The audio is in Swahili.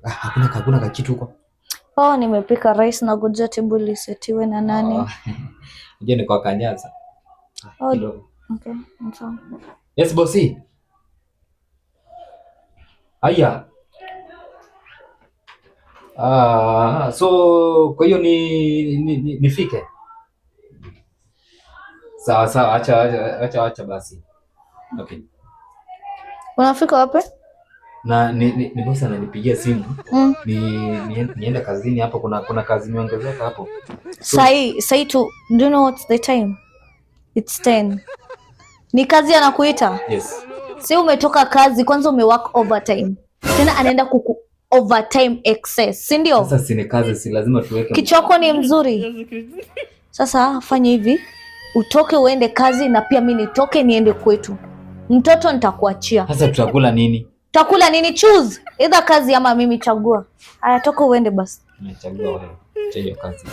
Hakuna kitu huko. Oh, nimepika rice na goja table lisetiwe na nani. Je, ni kwa kanyaza. Oh, okay. Yes, bosi. Aya. So kwa hiyo nifike. Sawa, acha basi. Okay. Unafika wapi? Na ni bosi ananipigia simu. Niende kazini hapo, kuna kazi imeongezeka hapo. Say to, do you know what's the time? It's 10. Ni kazi anakuita? Yes. Si umetoka kazi kwanza umework overtime. Tena anaenda kuku overtime excess, si ndio? Sasa si ni kazi, si lazima tuweke. Kichoko ni mzuri. Sasa fanya hivi, utoke uende kazi na pia mimi nitoke niende kwetu. Mtoto nitakuachia. Sasa tutakula nini? Tutakula nini? Choose. Either kazi ama mimi, chagua. Haya, toka uende basi. Nachagua wewe. Chagua kazi.